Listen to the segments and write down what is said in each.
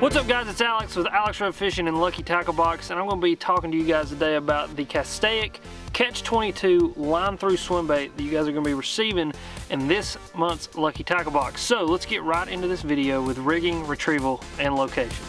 What's up guys, it's Alex with Alex Rub Fishing and Lucky Tackle Box, and I'm going to be talking to you guys today about the Castaic Catch-22 Iine-through swim bait that you guys are going to be receiving in this month's Lucky Tackle Box. So let's get right into this video with rigging, retrieval, and location.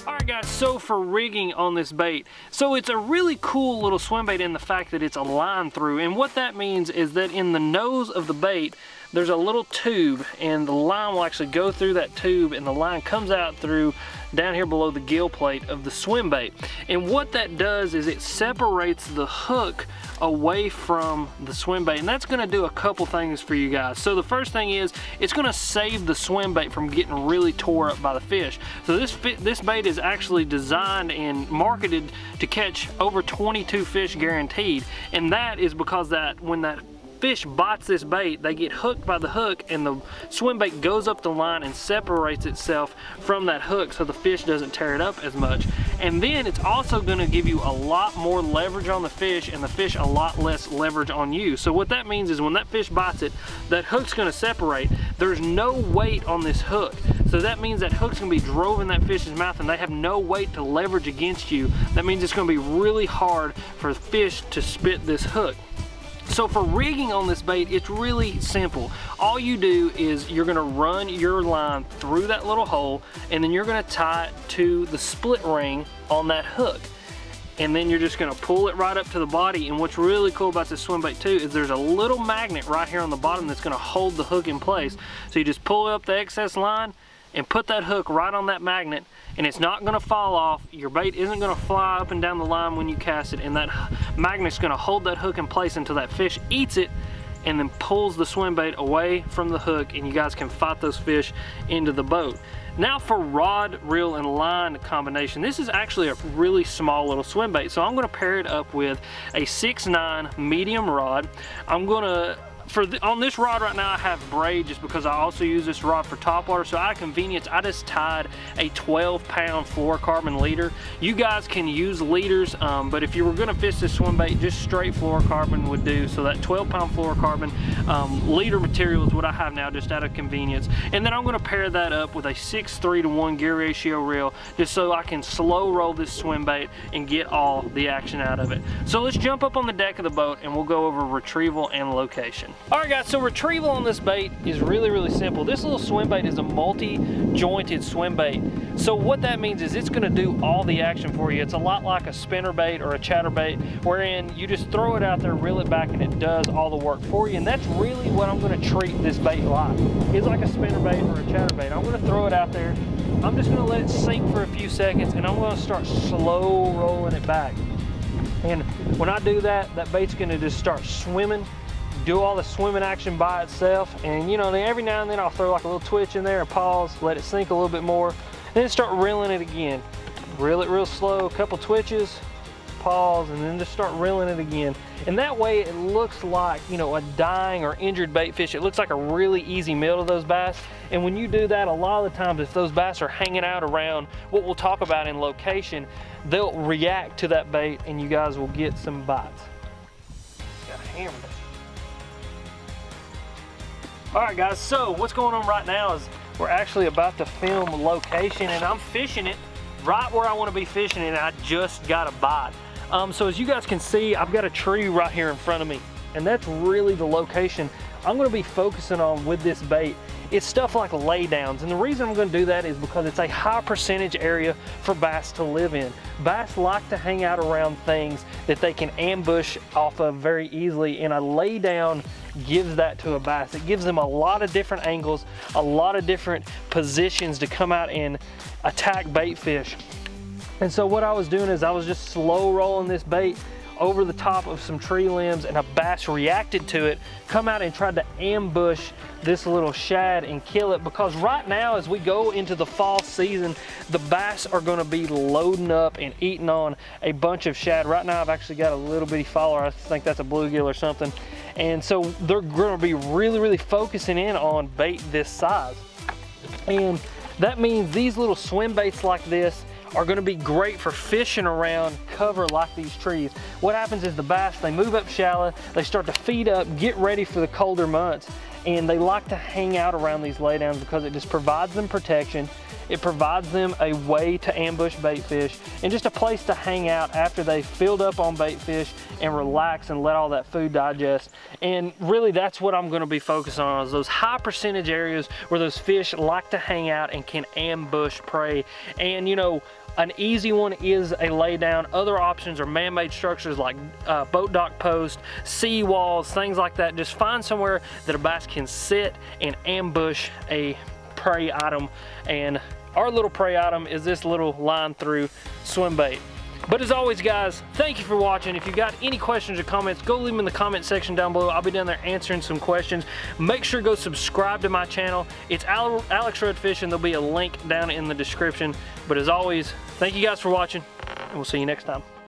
Alright guys, so for rigging on this bait, so it's a really cool little swim bait in the fact that it's a line-through, and what that means is that in the nose of the bait there's a little tube, and the line will actually go through that tube, and the line comes out through down here below the gill plate of the swim bait. And what that does is it separates the hook away from the swim bait, and that's going to do a couple things for you guys. So the first thing is it's going to save the swim bait from getting really tore up by the fish. So this bait is actually designed and marketed to catch over 22 fish guaranteed, and that is because that when that fish bites this bait, they get hooked by the hook, and the swim bait goes up the line and separates itself from that hook so the fish doesn't tear it up as much. And then it's also going to give you a lot more leverage on the fish, and the fish a lot less leverage on you. So what that means is when that fish bites it, that hook's going to separate. There's no weight on this hook, so that means that hook's going to be drove in that fish's mouth, and they have no weight to leverage against you. That means it's going to be really hard for the fish to spit this hook. So for rigging on this bait, it's really simple. All you do is you're gonna run your line through that little hole, and then you're gonna tie it to the split ring on that hook. And then you're just gonna pull it right up to the body. And what's really cool about this swim bait too is there's a little magnet right here on the bottom that's gonna hold the hook in place. So you just pull up the excess line and put that hook right on that magnet, and it's not going to fall off. Your bait isn't going to fly up and down the line when you cast it, and that magnet's going to hold that hook in place until that fish eats it and then pulls the swim bait away from the hook, and you guys can fight those fish into the boat. Now for rod, reel, and line combination, this is actually a really small little swim bait, so I'm going to pair it up with a 6'9" medium rod. I'm going to on this rod right now I have braid just because I also use this rod for topwater, so out of convenience I just tied a 12-pound fluorocarbon leader. You guys can use leaders, but if you were going to fish this swim bait, just straight fluorocarbon would do. So that 12-pound fluorocarbon leader material is what I have now, just out of convenience. And then I'm going to pair that up with a 6:3-to-1 gear ratio reel, just so I can slow roll this swim bait and get all the action out of it. So let's jump up on the deck of the boat and we'll go over retrieval and location. Alright guys, so retrieval on this bait is really simple. This little swim bait is a multi-jointed swim bait. So what that means is it's going to do all the action for you. It's a lot like a spinner bait or a chatter bait, wherein you just throw it out there, reel it back, and it does all the work for you. And that's really what I'm going to treat this bait like. It's like a spinner bait or a chatter bait. I'm going to throw it out there. I'm just going to let it sink for a few seconds, and I'm going to start slow rolling it back. And when I do that, that bait's going to just start swimming, do all the swimming action by itself. And you know, every now and then I'll throw like a little twitch in there and pause, let it sink a little bit more, and then start reeling it again. Reel it real slow, a couple twitches, pause, and then just start reeling it again. And that way it looks like, you know, a dying or injured bait fish. It looks like a really easy meal to those bass. And when you do that, a lot of the times if those bass are hanging out around what we'll talk about in location, they'll react to that bait and you guys will get some bites. Got a hammer. Alright guys, so what's going on right now is we're actually about to film location, and I'm fishing it right where I want to be fishing it, and I just got a bite. So as you guys can see, I've got a tree right here in front of me, and that's really the location I'm going to be focusing on with this bait. It's stuff like laydowns, and the reason I'm going to do that is because it's a high percentage area for bass to live in. Bass like to hang out around things that they can ambush off of very easily, and a laydown gives that to a bass. It gives them a lot of different angles, a lot of different positions to come out and attack bait fish. And so what I was doing is I was just slow rolling this bait over the top of some tree limbs, and a bass reacted to it, come out and tried to ambush this little shad and kill it. Because right now, as we go into the fall season, the bass are going to be loading up and eating on a bunch of shad. Right now I've actually got a little bitty follower, I think that's a bluegill or something, and so they're going to be really focusing in on bait this size. And that means these little swim baits like this are going to be great for fishing around cover like these trees. What happens is the bass, they move up shallow, they start to feed up, get ready for the colder months, and they like to hang out around these laydowns because it just provides them protection. It provides them a way to ambush bait fish and just a place to hang out after they've filled up on bait fish and relax and let all that food digest. And really that's what I'm gonna be focusing on, is those high percentage areas where those fish like to hang out and can ambush prey. And you know, an easy one is a laydown. Other options are man-made structures like boat dock posts, sea walls, things like that. Just find somewhere that a bass can sit and ambush a prey item. And our little prey item is this little line through swim bait. But as always guys, thank you for watching. If you got any questions or comments, go leave them in the comment section down below. I'll be down there answering some questions. Make sure to go subscribe to my channel. It's Alex Rudd Fishing. There'll be a link down in the description. But as always, thank you guys for watching, and we'll see you next time.